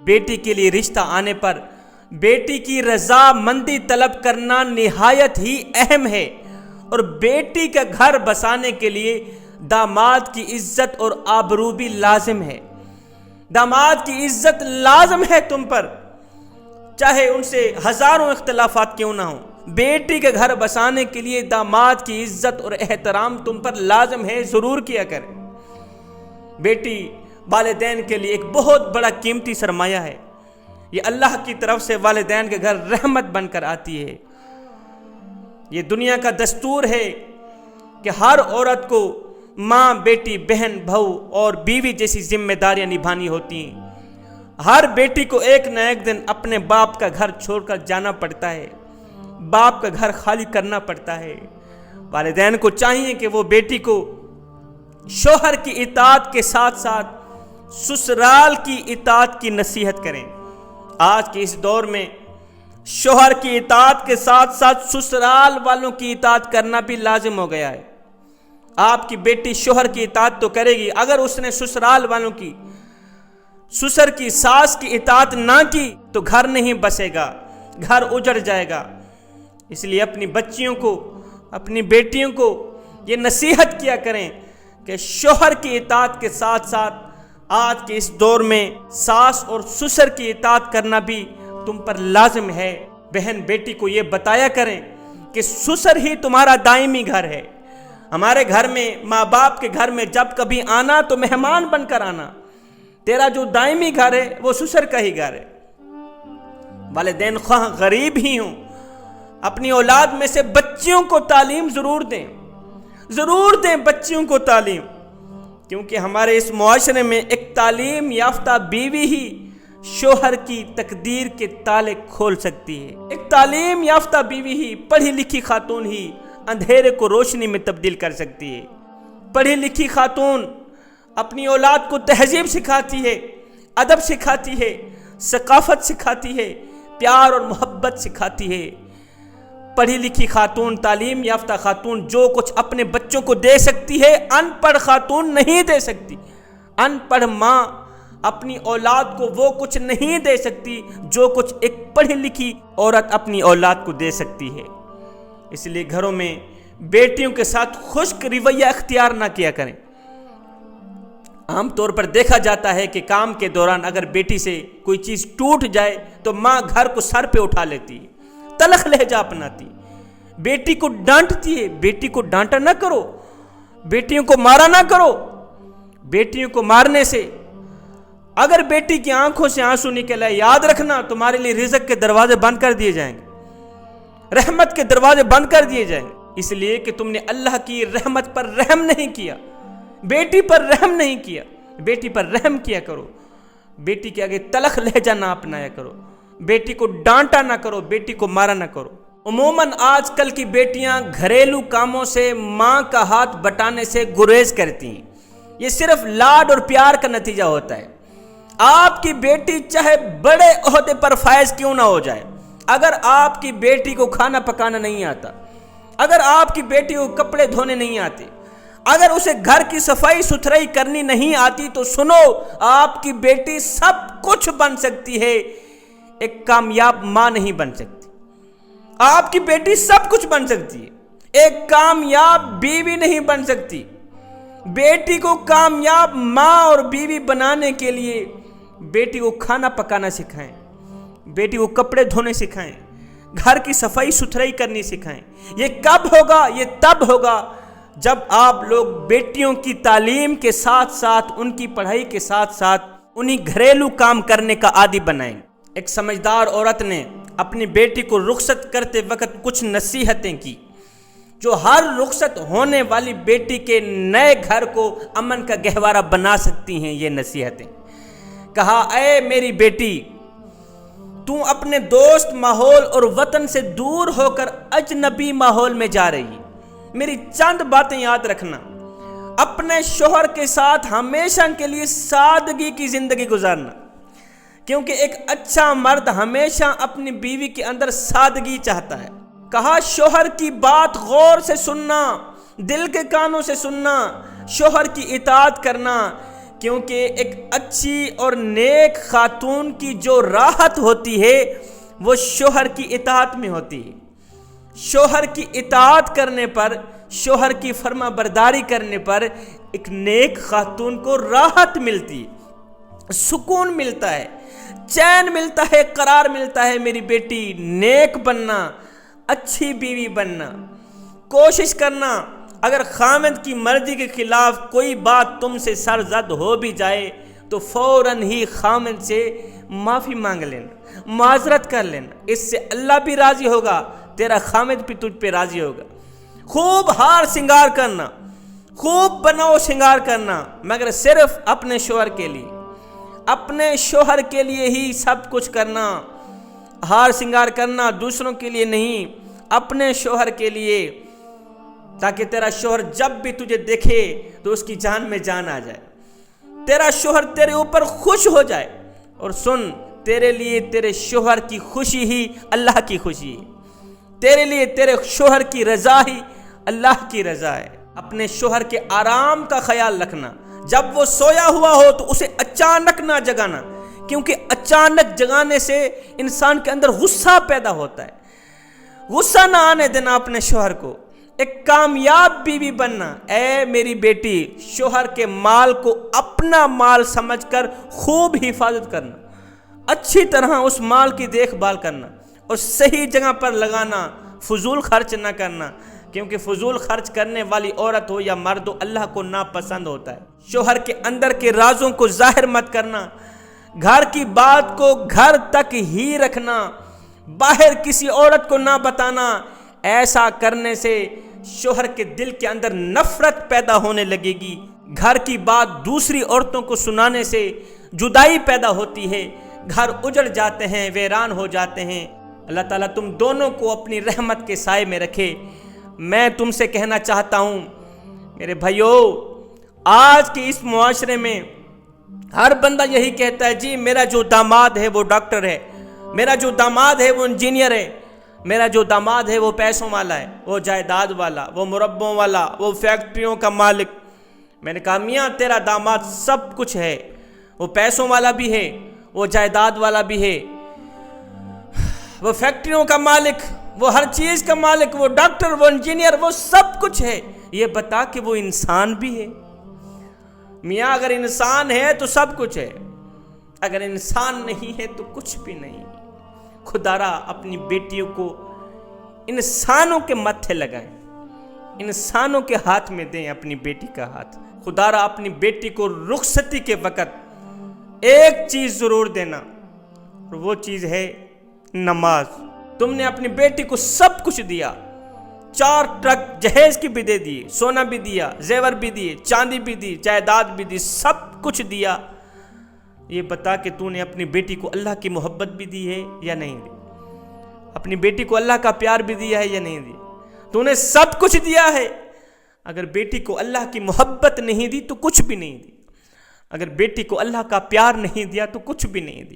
بیٹی کے لیے رشتہ آنے پر بیٹی کی رضامندی طلب کرنا نہایت ہی اہم ہے، اور بیٹی کا گھر بسانے کے لیے داماد کی عزت اور آبرو بھی لازم ہے۔ داماد کی عزت لازم ہے تم پر، چاہے ان سے ہزاروں اختلافات کیوں نہ ہوں۔ بیٹی کے گھر بسانے کے لیے داماد کی عزت اور احترام تم پر لازم ہے، ضرور کیا کرے۔ بیٹی والدین کے لیے ایک بہت بڑا قیمتی سرمایہ ہے۔ یہ اللہ کی طرف سے والدین کے گھر رحمت بن کر آتی ہے۔ یہ دنیا کا دستور ہے کہ ہر عورت کو ماں، بیٹی، بہن، بہو اور بیوی جیسی ذمہ داریاں نبھانی ہوتی ہیں۔ ہر بیٹی کو ایک نہ ایک دن اپنے باپ کا گھر چھوڑ کر جانا پڑتا ہے، باپ کا گھر خالی کرنا پڑتا ہے۔ والدین کو چاہیے کہ وہ بیٹی کو شوہر کی اطاعت کے ساتھ ساتھ سسرال کی اطاعت کی نصیحت کریں۔ آج کے اس دور میں شوہر کی اطاعت کے ساتھ ساتھ سسرال والوں کی اطاعت کرنا بھی لازم ہو گیا ہے۔ آپ کی بیٹی شوہر کی اطاعت تو کرے گی، اگر اس نے سسرال والوں کی، سسر کی، ساس کی اطاعت نہ کی تو گھر نہیں بسے گا، گھر اجڑ جائے گا۔ اس لیے اپنی بچیوں کو، اپنی بیٹیوں کو یہ نصیحت کیا کریں کہ شوہر کی اطاعت کے ساتھ ساتھ آج کے اس دور میں ساس اور سسر کی اطاعت کرنا بھی تم پر لازم ہے۔ بہن بیٹی کو یہ بتایا کریں کہ سسر ہی تمہارا دائمی گھر ہے۔ ہمارے گھر میں، ماں باپ کے گھر میں جب کبھی آنا تو مہمان بن کر آنا، تیرا جو دائمی گھر ہے وہ سسر کا ہی گھر ہے۔ والدین خواہ غریب ہی ہوں، اپنی اولاد میں سے بچیوں کو تعلیم ضرور دیں، ضرور دیں بچیوں کو تعلیم، کیونکہ ہمارے اس معاشرے میں ایک تعلیم یافتہ بیوی ہی شوہر کی تقدیر کے تالے کھول سکتی ہے۔ ایک تعلیم یافتہ بیوی ہی، پڑھی لکھی خاتون ہی اندھیرے کو روشنی میں تبدیل کر سکتی ہے۔ پڑھی لکھی خاتون اپنی اولاد کو تہذیب سکھاتی ہے، ادب سکھاتی ہے، ثقافت سکھاتی ہے، پیار اور محبت سکھاتی ہے۔ پڑھی لکھی خاتون، تعلیم یافتہ خاتون جو کچھ اپنے بچوں کو دے سکتی ہے، ان پڑھ خاتون نہیں دے سکتی۔ ان پڑھ ماں اپنی اولاد کو وہ کچھ نہیں دے سکتی جو کچھ ایک پڑھی لکھی عورت اپنی اولاد کو دے سکتی ہے۔ اس لیے گھروں میں بیٹیوں کے ساتھ خشک رویہ اختیار نہ کیا کریں۔ عام طور پر دیکھا جاتا ہے کہ کام کے دوران اگر بیٹی سے کوئی چیز ٹوٹ جائے تو ماں گھر کو سر پہ اٹھا لیتی ہے، تلخ لہجہ اپناتی، بیٹی کو ڈانٹتی ہے۔ بیٹی کو ڈانٹا نہ کرو، بیٹیوں کو مارا نہ کرو۔ بیٹیوں کو مارنے سے اگر بیٹی کی آنکھوں سے آنسو نکلے، یاد رکھنا تمہارے لیے رزق کے دروازے بند کر دیے جائیں گے، رحمت کے دروازے بند کر دیے جائیں گے، اس لیے کہ تم نے اللہ کی رحمت پر رحم نہیں کیا، بیٹی پر رحم نہیں کیا۔ بیٹی پر رحم کیا کرو، بیٹی کے آگے تلخ لہجہ نہ اپنایا کرو، بیٹی کو ڈانٹا نہ کرو، بیٹی کو مارا نہ کرو۔ عموماً آج کل کی بیٹیاں گھریلو کاموں سے ماں کا ہاتھ بٹانے سے گریز کرتی ہیں۔ یہ صرف لاڈ اور پیار کا نتیجہ ہوتا ہے۔ آپ کی بیٹی چاہے بڑے عہدے پر فائز کیوں نہ ہو جائے، اگر آپ کی بیٹی کو کھانا پکانا نہیں آتا، اگر آپ کی بیٹی کو کپڑے دھونے نہیں آتے، اگر اسے گھر کی صفائی ستھرائی کرنی نہیں آتی، تو سنو، آپ کی بیٹی سب کچھ بن سکتی ہے، ایک کامیاب ماں نہیں بن سکتی۔ آپ کی بیٹی سب کچھ بن سکتی ہے، ایک کامیاب بیوی نہیں بن سکتی۔ بیٹی کو کامیاب ماں اور بیوی بنانے کے لیے بیٹی کو کھانا پکانا سکھائیں، بیٹی کو کپڑے دھونے سکھائیں، گھر کی صفائی ستھرائی کرنی سکھائیں۔ یہ کب ہوگا؟ یہ تب ہوگا جب آپ لوگ بیٹیوں کی تعلیم کے ساتھ ساتھ، ان کی پڑھائی کے ساتھ ساتھ انہیں گھریلو کام کرنے کا عادی بنائیں۔ ایک سمجھدار عورت نے اپنی بیٹی کو رخصت کرتے وقت کچھ نصیحتیں کی جو ہر رخصت ہونے والی بیٹی کے نئے گھر کو امن کا گہوارہ بنا سکتی ہیں۔ یہ نصیحتیں کہا، اے میری بیٹی، تو اپنے دوست ماحول اور وطن سے دور ہو کر اجنبی ماحول میں جا رہی ہے۔ میری چند باتیں یاد رکھنا، اپنے شوہر کے ساتھ ہمیشہ کے لیے سادگی کی زندگی گزارنا، کیونکہ ایک اچھا مرد ہمیشہ اپنی بیوی کے اندر سادگی چاہتا ہے۔ کہا، شوہر کی بات غور سے سننا، دل کے کانوں سے سننا، شوہر کی اطاعت کرنا، کیونکہ ایک اچھی اور نیک خاتون کی جو راحت ہوتی ہے وہ شوہر کی اطاعت میں ہوتی ہے. شوہر کی اطاعت کرنے پر، شوہر کی فرما برداری کرنے پر ایک نیک خاتون کو راحت ملتی ہے، سکون ملتا ہے، چین ملتا ہے، قرار ملتا ہے. میری بیٹی نیک بننا، اچھی بیوی بننا، کوشش کرنا. اگر خامد کی مرضی کے خلاف کوئی بات تم سے سرزد ہو بھی جائے تو فوراً ہی خامد سے معافی مانگ لینا، معذرت کر لینا. اس سے اللہ بھی راضی ہوگا، تیرا خامد بھی تجھ پہ راضی ہوگا. خوب ہار سنگار کرنا، خوب بناؤ سنگار کرنا، مگر صرف اپنے شوہر کے لیے، اپنے شوہر کے لیے ہی سب کچھ کرنا. ہار سنگار کرنا دوسروں کے لیے نہیں، اپنے شوہر کے لیے، تاکہ تیرا شوہر جب بھی تجھے دیکھے تو اس کی جان میں جان آ جائے، تیرا شوہر تیرے اوپر خوش ہو جائے. اور سن، تیرے لیے تیرے شوہر کی خوشی ہی اللہ کی خوشی ہے، تیرے لیے تیرے شوہر کی رضا ہی اللہ کی رضا ہے. اپنے شوہر کے آرام کا خیال رکھنا. جب وہ سویا ہوا ہو تو اسے اچانک نہ جگانا، کیونکہ اچانک جگانے سے انسان کے اندر غصہ پیدا ہوتا ہے. غصہ نہ آنے دینا اپنے شوہر کو. ایک کامیاب بیوی بننا. اے میری بیٹی، شوہر کے مال کو اپنا مال سمجھ کر خوب حفاظت کرنا، اچھی طرح اس مال کی دیکھ بھال کرنا اور صحیح جگہ پر لگانا، فضول خرچ نہ کرنا، کیونکہ فضول خرچ کرنے والی عورت ہو یا مرد ہو اللہ کو ناپسند ہوتا ہے. شوہر کے اندر کے رازوں کو ظاہر مت کرنا، گھر کی بات کو گھر تک ہی رکھنا، باہر کسی عورت کو نہ بتانا. ایسا کرنے سے شوہر کے دل کے اندر نفرت پیدا ہونے لگے گی. گھر کی بات دوسری عورتوں کو سنانے سے جدائی پیدا ہوتی ہے، گھر اجڑ جاتے ہیں، ویران ہو جاتے ہیں. اللہ تعالیٰ تم دونوں کو اپنی رحمت کے سائے میں رکھے. میں تم سے کہنا چاہتا ہوں میرے بھائیو، آج کے اس معاشرے میں ہر بندہ یہی کہتا ہے، جی میرا جو داماد ہے وہ ڈاکٹر ہے، میرا جو داماد ہے وہ انجینئر ہے، میرا جو داماد ہے وہ پیسوں والا ہے، وہ جائیداد والا، وہ مربوں والا، وہ فیکٹریوں کا مالک. میں نے کہا میاں تیرا داماد سب کچھ ہے، وہ پیسوں والا بھی ہے، وہ جائیداد والا بھی ہے، وہ فیکٹریوں کا مالک، وہ ہر چیز کا مالک، وہ ڈاکٹر، وہ انجینئر، وہ سب کچھ ہے. یہ بتا کہ وہ انسان بھی ہے. میاں اگر انسان ہے تو سب کچھ ہے، اگر انسان نہیں ہے تو کچھ بھی نہیں. خدا را اپنی بیٹیوں کو انسانوں کے ماتھے لگائیں، انسانوں کے ہاتھ میں دیں اپنی بیٹی کا ہاتھ. خدا را اپنی بیٹی کو رخصتی کے وقت ایک چیز ضرور دینا، اور وہ چیز ہے نماز. تم نے اپنی بیٹی کو سب کچھ دیا، 4 ٹرک جہیز کی بھی دے دی، سونا بھی دیا، زیور بھی دیے، چاندی بھی دی، جائیداد بھی دی، سب کچھ دیا. یہ بتا کہ تو نے اپنی بیٹی کو اللہ کی محبت بھی دی ہے یا نہیں دی، اپنی بیٹی کو اللہ کا پیار بھی دیا ہے یا نہیں دی. تو نے سب کچھ دیا ہے، اگر بیٹی کو اللہ کی محبت نہیں دی تو کچھ بھی نہیں دی، اگر بیٹی کو اللہ کا پیار نہیں دیا تو کچھ بھی نہیں دی.